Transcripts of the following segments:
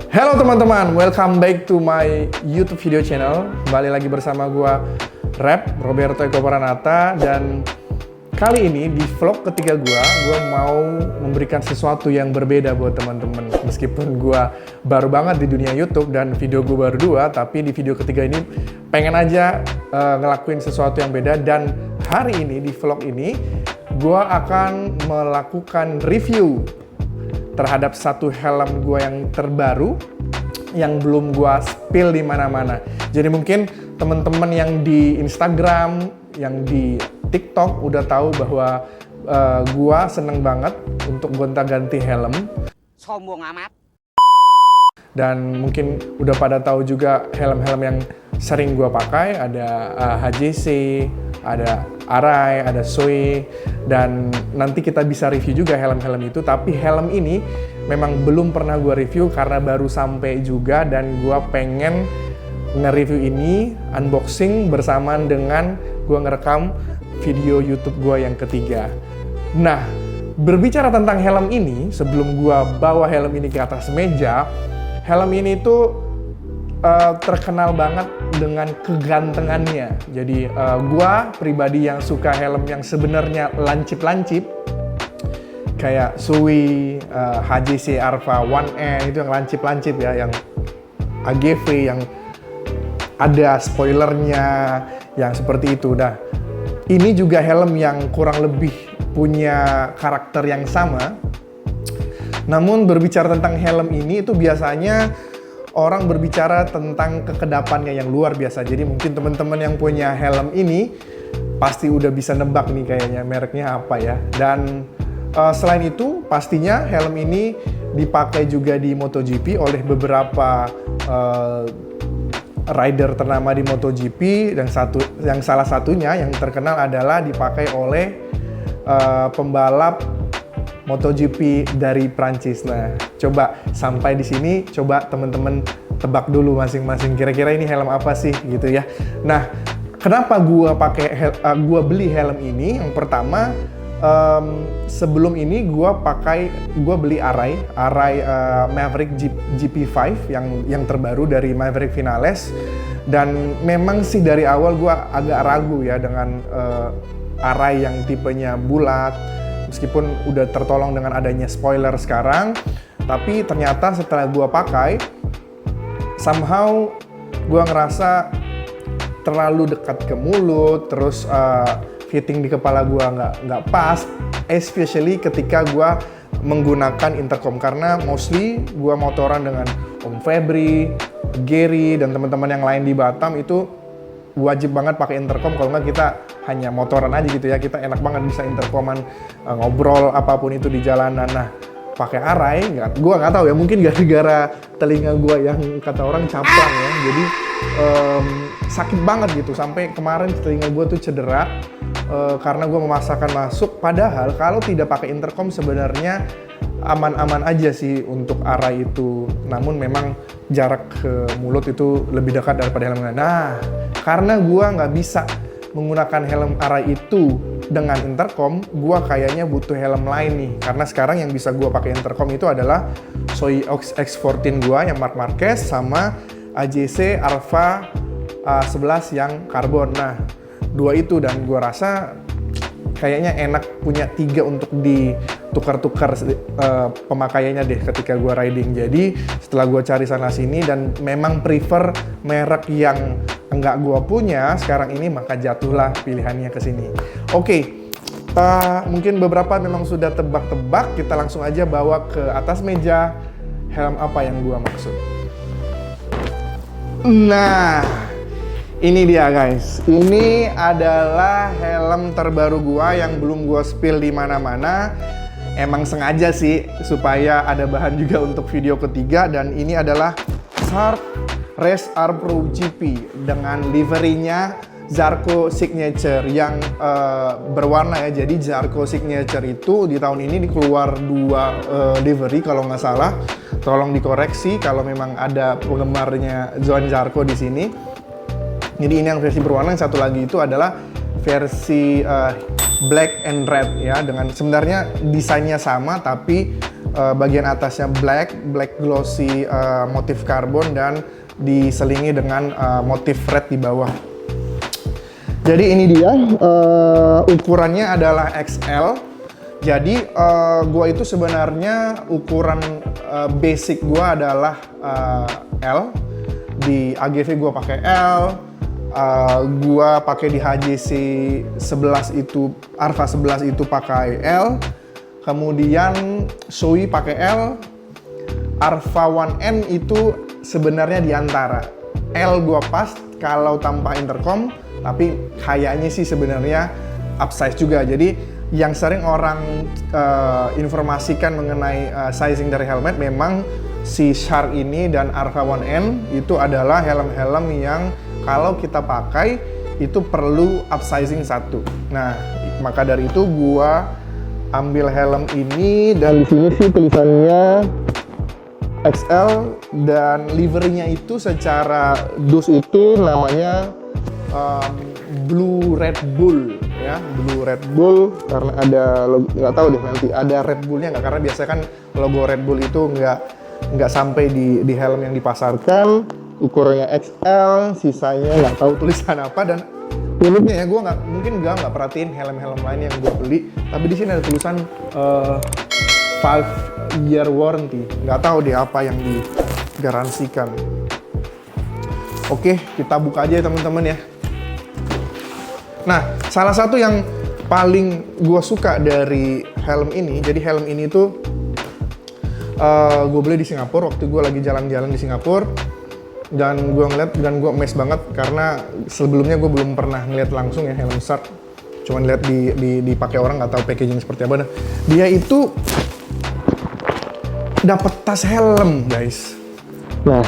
Halo teman-teman, welcome back to my YouTube video channel. Kembali lagi bersama gua Roberto Eko Pranata, dan kali ini di vlog ketiga gua mau memberikan sesuatu yang berbeda buat teman-teman. Meskipun gua baru banget di dunia YouTube dan video gua baru 2, tapi di video ketiga ini pengen aja ngelakuin sesuatu yang beda. Dan hari ini di vlog ini gua akan melakukan review terhadap satu helm gue yang terbaru yang belum gue spill di mana-mana. Jadi mungkin teman-teman yang di Instagram, yang di TikTok udah tahu bahwa gue seneng banget untuk gonta-ganti helm. Sombong amat. Dan mungkin udah pada tahu juga helm-helm yang sering gue pakai, ada HJC, ada Arai, ada Zoe, dan nanti kita bisa review juga helm-helm itu. Tapi helm ini memang belum pernah gue review karena baru sampai juga, dan gue pengen nge-review ini, unboxing bersamaan dengan gue ngerekam video YouTube gue yang ketiga. Nah, berbicara tentang helm ini, sebelum gue bawa helm ini ke atas meja, helm ini tuh terkenal banget dengan kegantengannya. Jadi gua pribadi yang suka helm yang sebenarnya lancip-lancip, kayak Zoe, HJC Arva 1N itu yang lancip-lancip ya, yang AGV, yang ada spoilernya, yang seperti itu. Nah, ini juga helm yang kurang lebih punya karakter yang sama. Namun berbicara tentang helm ini itu biasanya orang berbicara tentang kekedapannya yang luar biasa. Jadi mungkin teman-teman yang punya helm ini pasti udah bisa nebak nih kayaknya mereknya apa ya. Dan selain itu pastinya helm ini dipakai juga di MotoGP oleh beberapa rider ternama di MotoGP, dan salah satunya yang terkenal adalah dipakai oleh pembalap MotoGP dari Prancis. Nah, coba sampai di sini, coba teman-teman tebak dulu masing-masing kira-kira ini helm apa sih gitu ya. Nah, kenapa gua beli helm ini? Yang pertama, sebelum ini gua beli Arai Maverick GP5 yang terbaru dari Maverick Vinales, dan memang sih dari awal gua agak ragu ya dengan Arai yang tipenya bulat. Meskipun udah tertolong dengan adanya spoiler sekarang, tapi ternyata setelah gua pakai, somehow gua ngerasa terlalu dekat ke mulut, terus fitting di kepala gua nggak pas, especially ketika gua menggunakan intercom, karena mostly gua motoran dengan Om Febri, Gary, dan teman-teman yang lain di Batam itu wajib banget pakai intercom. Kalau nggak kita hanya motoran aja gitu ya, kita enak banget bisa intercoman, ngobrol apapun itu di jalanan. Nah, pakai Arai, gue nggak tahu ya, mungkin gara-gara telinga gue yang kata orang caplang ya, jadi sakit banget gitu. Sampai kemarin telinga gue tuh cedera karena gue memaksakan masuk. Padahal kalau tidak pakai intercom sebenarnya aman-aman aja sih untuk Arai itu. Namun memang jarak ke mulut itu lebih dekat daripada helm. Nah, karena gua nggak bisa menggunakan helm Arai itu dengan intercom, gua kayaknya butuh helm lain nih. Karena sekarang yang bisa gua pakai intercom itu adalah Zoe X14 gua yang Marc Marquez sama AJC Arva 11 yang karbon. Nah, dua itu, dan gua rasa kayaknya enak punya 3 untuk ditukar-tukar pemakaiannya deh ketika gue riding. Jadi setelah gue cari sana sini dan memang prefer merek yang enggak gue punya sekarang ini, maka jatuhlah pilihannya ke sini. Oke, mungkin beberapa memang sudah tebak-tebak, kita langsung aja bawa ke atas meja helm apa yang gue maksud. Nah, ini dia guys, ini adalah helm terbaru gua yang belum gua spill di mana-mana. Emang sengaja sih supaya ada bahan juga untuk video ketiga, dan ini adalah Shark Race R Pro GP dengan liverynya Zarco Signature yang berwarna ya. Jadi Zarco Signature itu di tahun ini dikeluar 2 livery kalau nggak salah. Tolong dikoreksi kalau memang ada penggemarnya Joan Zarco di sini. Jadi ini yang versi berwarna, yang satu lagi itu adalah versi black and red ya, dengan sebenarnya desainnya sama tapi bagian atasnya black glossy motif karbon dan diselingi dengan motif red di bawah. Jadi ini dia, ukurannya adalah XL. Jadi gua itu sebenarnya ukuran basic gua adalah L. Di AGV gua pakai L. Gua pakai di HJC 11 itu, Arva 11 itu pakai L. Kemudian Zoe pakai L. Arva 1N itu sebenarnya di antara. L gua pas kalau tanpa intercom, tapi kayaknya sih sebenarnya upsize juga. Jadi yang sering orang informasikan mengenai sizing dari helmet, memang si Shark ini dan Arva 1N itu adalah helm-helm yang kalau kita pakai itu perlu upsizing satu. Nah, maka dari itu gua ambil helm ini dan di sini sih tulisannya XL dan liverynya itu secara dus itu namanya Blue Red Bull ya, Blue Red Bull karena ada logo, nggak tahu deh nanti ada Red Bullnya nggak, karena biasanya kan logo Red Bull itu nggak sampai di helm yang dipasarkan. Ukurannya XL, sisanya nggak tahu tulisan apa. Dan uniknya ya, gue nggak perhatiin helm-helm lain yang gue beli, tapi di sini ada tulisan 5-year warranty. Nggak tahu deh apa yang digaransikan. Oke, kita buka aja ya teman-teman ya. Nah, salah satu yang paling gue suka dari helm ini, jadi helm ini tuh gue beli di Singapura waktu gue lagi jalan-jalan di Singapura, dan gue ngeliat dan gue amazed banget karena sebelumnya gue belum pernah ngeliat langsung ya helm Shark, cuman lihat dipakai orang, nggak tahu packaging seperti apa. Nah, dia itu dapat tas helm guys. Nah,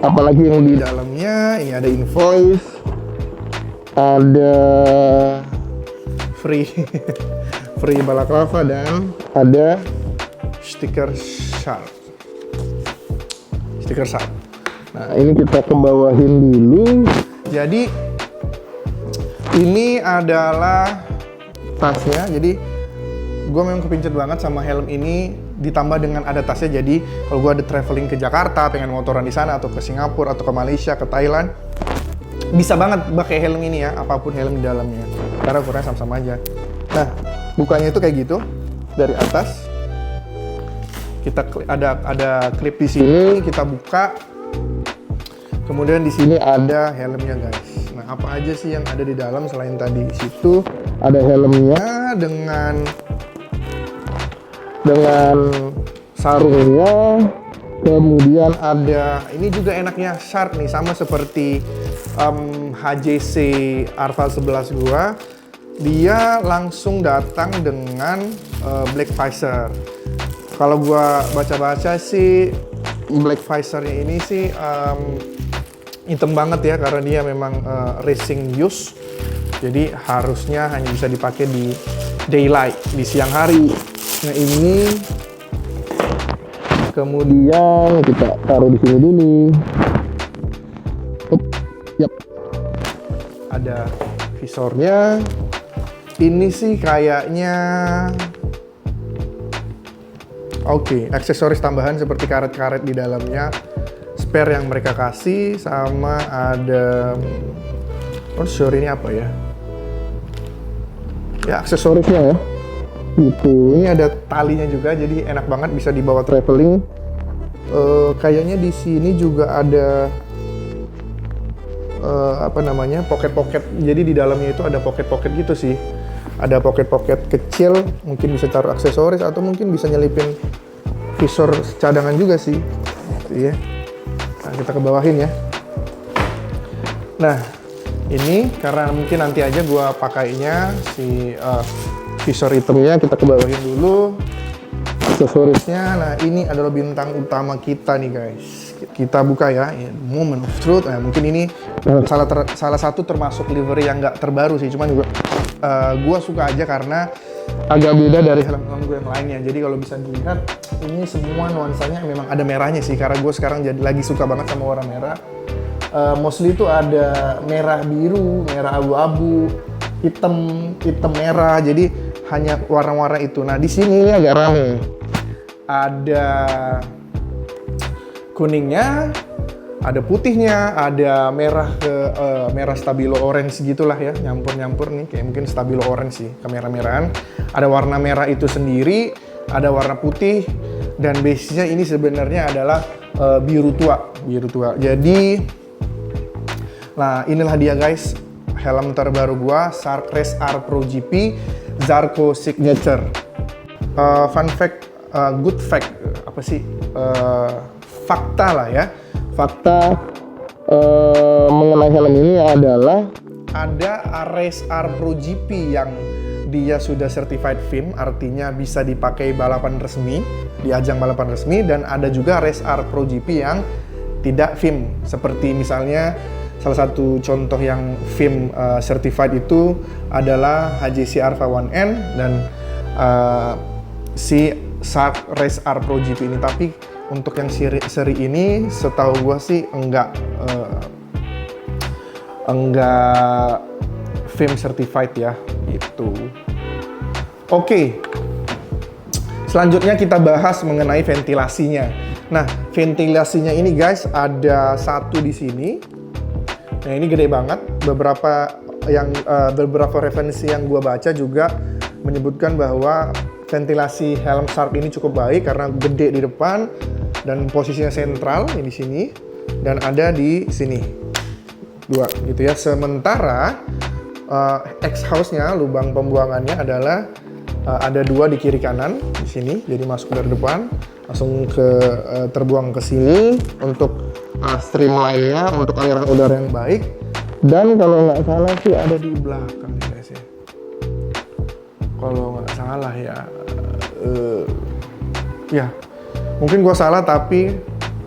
apalagi yang di dalamnya ini ada invoice, ada free balaclava, dan ada stiker Shark. Nah, ini kita kebawahin dulu. Jadi ini adalah tasnya. Jadi gue memang kepincut banget sama helm ini, ditambah dengan ada tasnya. Jadi kalau gue ada traveling ke Jakarta, pengen motoran di sana, atau ke Singapura, atau ke Malaysia, ke Thailand, bisa banget pakai helm ini ya, apapun helm di dalamnya, karena ukurannya sama-sama aja. Nah, bukanya itu kayak gitu dari atas. Kita ada klip di sini, kita buka. Kemudian di sini ada helmnya guys. Nah, apa aja sih yang ada di dalam selain tadi situ? Ada helmnya dengan sarungnya. Kemudian ada, ini juga enaknya Shark nih, sama seperti HJC Arva 11 gua. Dia langsung datang dengan black visor. Kalau gua baca-baca sih black visornya ini sih hitam banget ya, karena dia memang racing use. Jadi harusnya hanya bisa dipakai di daylight, di siang hari. Nah, ini kemudian kita taruh di sini dulu. Yap. Ada visornya. Ini sih kayaknya oke, aksesoris tambahan seperti karet-karet di dalamnya, spare yang mereka kasih, sama ada sure ini apa ya? Ya, aksesorisnya ya. Gitu. Ini ada talinya juga, jadi enak banget bisa dibawa traveling. Kayaknya di sini juga ada pocket-pocket. Jadi di dalamnya itu ada pocket-pocket gitu sih. Ada pocket-pocket kecil, mungkin bisa taruh aksesoris atau mungkin bisa nyelipin visor cadangan juga sih. Iya. Nah, kita ke bawahin ya. Nah, ini karena mungkin nanti aja gua pakainya si visor hitamnya, kita ke bawahin dulu aksesorisnya. Nah, ini adalah bintang utama kita nih guys. Kita buka ya, moment of truth. Nah, mungkin ini salah satu termasuk livery yang nggak terbaru sih, cuman juga gue suka aja karena agak beda dari helm-helm gue yang lainnya. Jadi kalau bisa dilihat, ini semua nuansanya memang ada merahnya sih, karena gue sekarang lagi suka banget sama warna merah. Mostly itu ada merah biru, merah abu-abu, hitam merah. Jadi hanya warna-warna itu. Nah, di sini agak rame. ada kuningnya, ada putihnya, ada merah merah stabilo orange gitulah ya, nyampur nih, kayak mungkin stabilo orange sih, kemerah-merahan. Ada warna merah itu sendiri, ada warna putih, dan base-nya ini sebenarnya adalah biru tua. Jadi, nah inilah dia guys, helm terbaru gua, Shark Race R Pro GP Zarco Signature. Fun fact, good fact, apa sih? Fakta lah ya. Fakta mengenai helm ini adalah ada Race R Pro GP yang dia sudah certified FIM, artinya bisa dipakai balapan resmi, di ajang balapan resmi, dan ada juga Race R Pro GP yang tidak FIM, seperti misalnya salah satu contoh yang FIM certified itu adalah HJC Alpha 1N dan si Shark Race R Pro GP ini. Tapi untuk yang seri ini setahu gua sih enggak FIM certified ya, itu. Oke. Selanjutnya kita bahas mengenai ventilasinya. Nah, ventilasinya ini guys ada satu di sini. Nah, ini gede banget. Beberapa referensi yang gua baca juga menyebutkan bahwa ventilasi helm Shark ini cukup baik karena gede di depan dan posisinya sentral di sini dan ada di sini. Dua gitu ya. Sementara exhaust-nya, lubang pembuangannya adalah ada dua di kiri kanan di sini. Jadi masuk dari depan langsung terbuang ke sini untuk streamline-nya, untuk aliran udara yang baik. Dan kalau nggak salah sih ada di belakang guys ya. Kalau nggak salah ya, ya mungkin gua salah tapi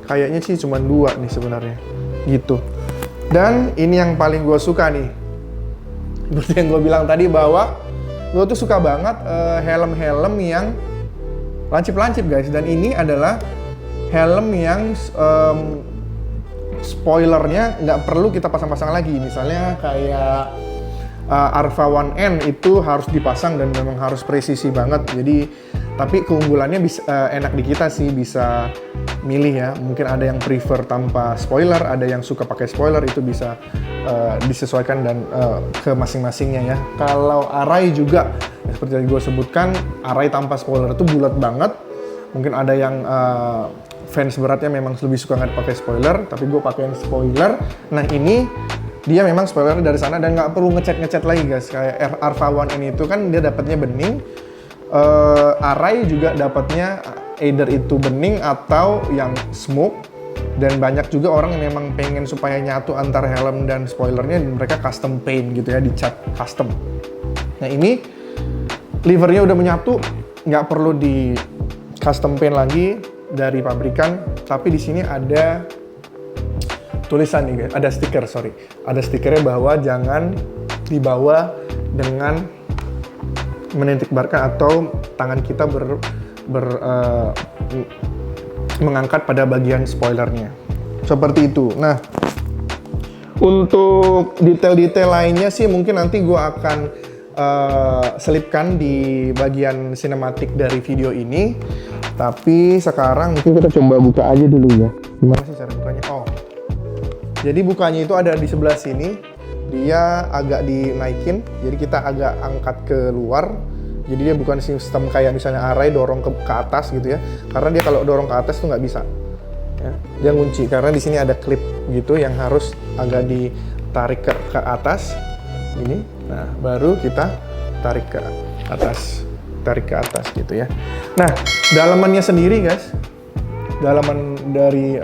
kayaknya sih cuma dua nih sebenarnya gitu. Dan ini yang paling gua suka nih, seperti yang gua bilang tadi bahwa gua tuh suka banget helm-helm yang lancip-lancip guys. Dan ini adalah helm yang spoilernya nggak perlu kita pasang-pasang lagi. Misalnya kayak Alpha 1N itu harus dipasang dan memang harus presisi banget. Jadi tapi keunggulannya bisa enak di kita sih, bisa milih ya. Mungkin ada yang prefer tanpa spoiler, ada yang suka pakai spoiler, itu bisa disesuaikan dan ke masing-masingnya ya. Kalau Arai juga seperti yang gue sebutkan, Arai tanpa spoiler itu bulat banget. Mungkin ada yang fans beratnya memang lebih suka nggak pakai spoiler, tapi gue pakai yang spoiler. Nah ini dia memang spoiler dari sana dan nggak perlu ngecat lagi guys. Kayak Alpha 1N itu kan dia dapatnya bening, Arai juga dapatnya either itu bening atau yang smoke. Dan banyak juga orang yang memang pengen supaya nyatu antara helm dan spoilernya, dan mereka custom paint gitu ya, dicat custom. Nah ini livernya udah menyatu, nggak perlu di custom paint lagi dari pabrikan. Tapi di sini ada tulisan nih guys, ada stiker, ada stikernya bahwa jangan dibawa dengan menitik barkan atau tangan kita mengangkat pada bagian spoilernya, seperti itu. Nah, untuk detail-detail lainnya sih mungkin nanti gue akan selipkan di bagian sinematik dari video ini. Tapi sekarang mungkin kita coba buka aja dulu ya. Gimana sih cara bukanya? Oh, jadi bukanya itu ada di sebelah sini. Dia agak dinaikin, jadi kita agak angkat ke luar. Jadi dia bukan sistem kayak misalnya Arai dorong ke atas gitu ya. Karena dia kalau dorong ke atas tuh nggak bisa. Ya, dia ngunci karena di sini ada klip gitu yang harus agak ditarik ke atas. Ini, nah baru kita tarik ke atas gitu ya. Nah, dalamannya sendiri guys, dalaman dari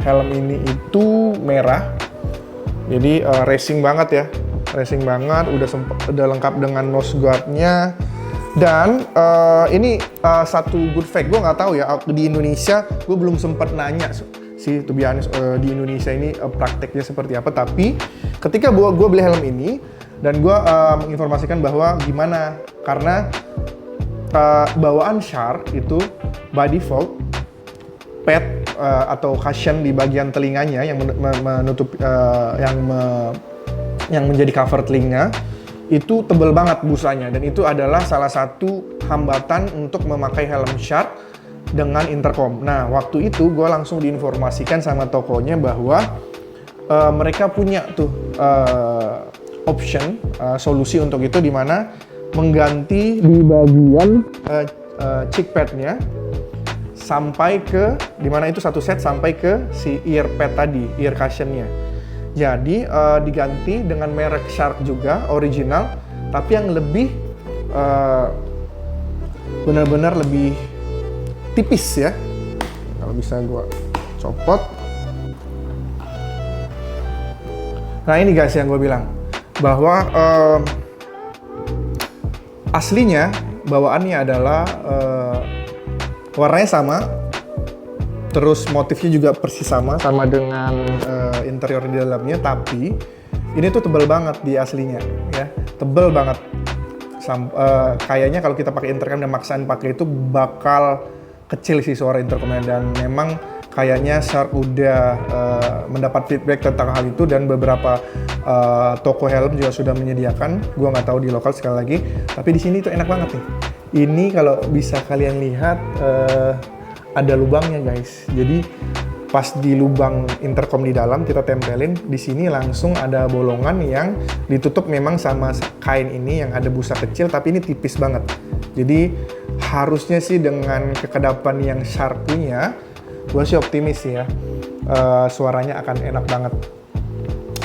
helm ini itu merah. Jadi racing banget ya, udah lengkap dengan nose guard-nya. Dan ini satu good fact, gue nggak tahu ya di Indonesia, gue belum sempat nanya sih, to be honest, di Indonesia ini prakteknya seperti apa. Tapi ketika gue beli helm ini dan gue menginformasikan bahwa gimana, karena bawaan Shark itu by default pad atau cushion di bagian telinganya yang menutup yang menjadi cover telinga itu tebal banget busanya, dan itu adalah salah satu hambatan untuk memakai helm Shark dengan intercom. Nah, waktu itu gue langsung diinformasikan sama tokonya bahwa mereka punya tuh option, solusi untuk itu, di mana mengganti di bagian cheek pad-nya sampai ke, dimana itu satu set sampai ke si ear pad tadi, ear cushion-nya. Jadi diganti dengan merek Shark juga, original, tapi yang lebih benar-benar lebih tipis ya. Kalau bisa gua copot. Nah ini guys yang gue bilang, bahwa aslinya bawaannya adalah warnanya sama, terus motifnya juga persis sama dengan interior di dalamnya, tapi ini tuh tebal banget di aslinya ya, tebal banget. Kayaknya kalau kita pakai intercom dan maksain pakai itu bakal kecil sih suara intercomnya, dan memang kayaknya Shark udah mendapat feedback tentang hal itu, dan beberapa toko helm juga sudah menyediakan. Gua nggak tahu di lokal sekali lagi, tapi di sini tuh enak banget nih. Ini kalau bisa kalian lihat ada lubangnya guys. Jadi pas di lubang intercom di dalam kita tempelin, di sini langsung ada bolongan yang ditutup memang sama kain ini yang ada busa kecil, tapi ini tipis banget. Jadi harusnya sih dengan kekedapan yang Shark punya, gue sih optimis ya, suaranya akan enak banget.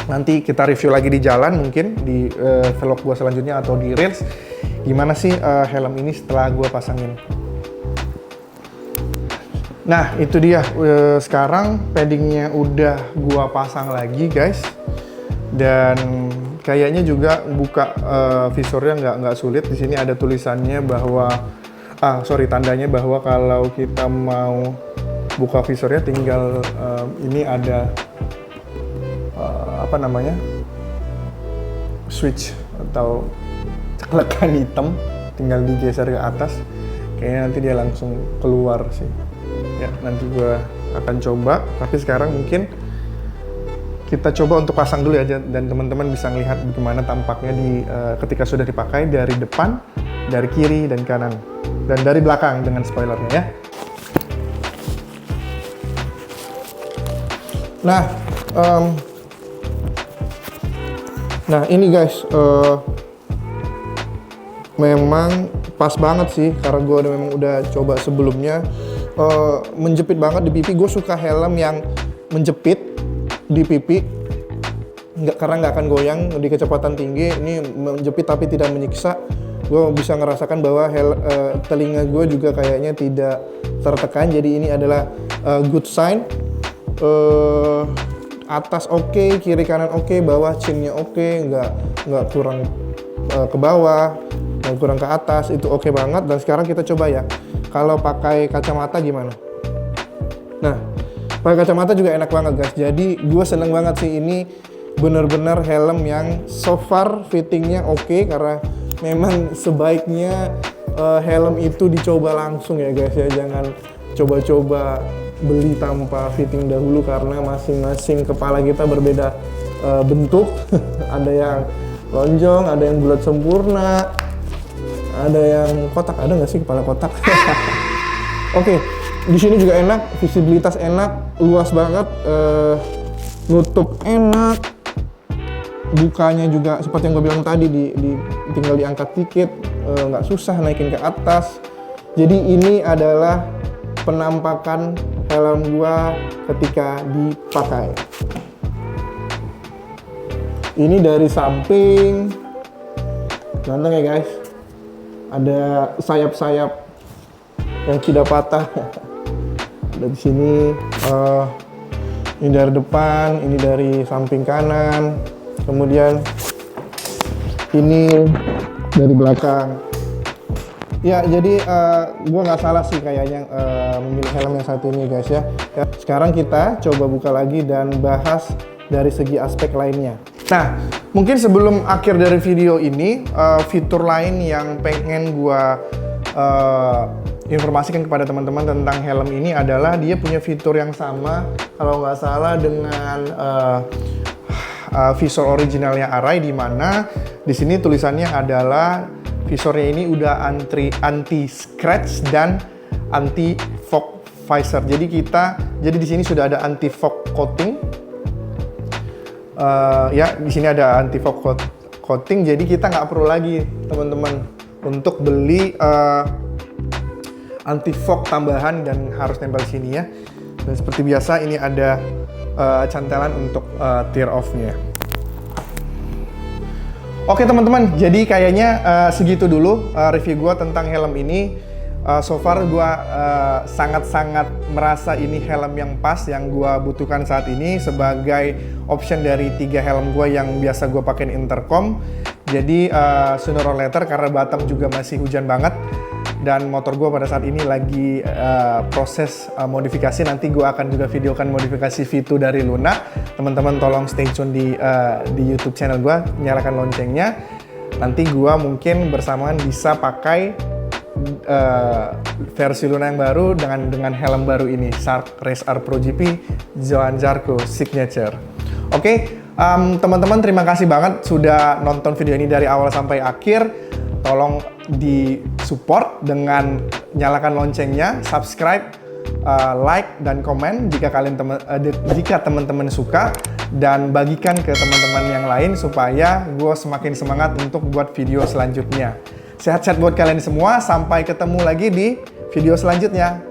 Nanti kita review lagi di jalan, mungkin di vlog gue selanjutnya atau di Reels, gimana sih helm ini setelah gue pasangin. Nah itu dia, sekarang paddingnya udah gue pasang lagi guys, dan kayaknya juga buka visornya nggak sulit. Di sini ada tulisannya bahwa, tandanya bahwa kalau kita mau buka visornya tinggal ini ada switch atau ceklekan hitam, tinggal digeser ke atas, kayaknya nanti dia langsung keluar sih ya. Nanti gue akan coba, tapi sekarang mungkin kita coba untuk pasang dulu aja, dan teman-teman bisa melihat bagaimana tampaknya ketika sudah dipakai dari depan, dari kiri dan kanan, dan dari belakang dengan spoilernya ya. Nah ini guys, memang pas banget sih, karena gue memang udah coba sebelumnya, menjepit banget di pipi. Gue suka helm yang menjepit di pipi, karena nggak akan goyang di kecepatan tinggi. Ini menjepit tapi tidak menyiksa. Gue bisa ngerasakan bahwa telinga gue juga kayaknya tidak tertekan, jadi ini adalah good sign. Atas oke, kiri kanan oke, bawah chinnya oke, nggak kurang ke bawah, nggak kurang ke atas, itu oke banget. Dan sekarang kita coba ya, kalau pakai kacamata gimana. Nah, pakai kacamata juga enak banget guys. Jadi gue seneng banget sih, ini bener-bener helm yang so far fittingnya oke, karena memang sebaiknya helm itu dicoba langsung ya guys ya, jangan coba-coba beli tanpa fitting dahulu, karena masing-masing kepala kita berbeda bentuk. Ada yang lonjong, ada yang bulat sempurna, ada yang kotak. Ada nggak sih kepala kotak? Oke, di sini juga enak, visibilitas enak, luas banget, nutup enak, bukanya juga seperti yang gue bilang tadi, tinggal diangkat dikit, nggak susah naikin ke atas. Jadi ini adalah penampakan helm gua ketika dipakai. Ini dari samping, ganteng ya guys. Ada sayap-sayap yang tidak patah. Ada di sini. Ini dari depan, ini dari samping kanan, kemudian ini dari belakang. Ya, jadi gue nggak salah sih kayaknya memilih helm yang satu ini guys ya. Sekarang kita coba buka lagi dan bahas dari segi aspek lainnya. Nah, mungkin sebelum akhir dari video ini, fitur lain yang pengen gue informasikan kepada teman-teman tentang helm ini adalah dia punya fitur yang sama, kalau nggak salah, dengan visor originalnya Arai, di mana di sini tulisannya adalah visornya ini udah anti scratch dan anti fog visor. Jadi di sini sudah ada anti fog coating. Ya, di sini ada anti fog coating. Jadi kita nggak perlu lagi teman-teman untuk beli anti fog tambahan dan harus nempel sini ya. Dan seperti biasa ini ada cantelan untuk tear off-nya. Oke teman-teman, jadi kayaknya segitu dulu review gue tentang helm ini. So far gue sangat-sangat merasa ini helm yang pas, yang gue butuhkan saat ini sebagai option dari 3 helm gue yang biasa gue pakai intercom. Jadi sooner or later, karena Batam juga masih hujan banget dan motor gue pada saat ini lagi proses modifikasi. Nanti gue akan juga videokan modifikasi V2 dari Luna. Teman-teman tolong stay tune di YouTube channel gue, nyalakan loncengnya. Nanti gue mungkin bersamaan bisa pakai versi Luna yang baru dengan helm baru ini, Shark Race R Pro GP Johan Zarco Signature. Oke, teman-teman terima kasih banget sudah nonton video ini dari awal sampai akhir. Tolong di support dengan nyalakan loncengnya, subscribe, like dan komen jika teman-teman suka, dan bagikan ke teman-teman yang lain supaya gue semakin semangat untuk buat video selanjutnya. Sehat-sehat buat kalian semua, sampai ketemu lagi di video selanjutnya.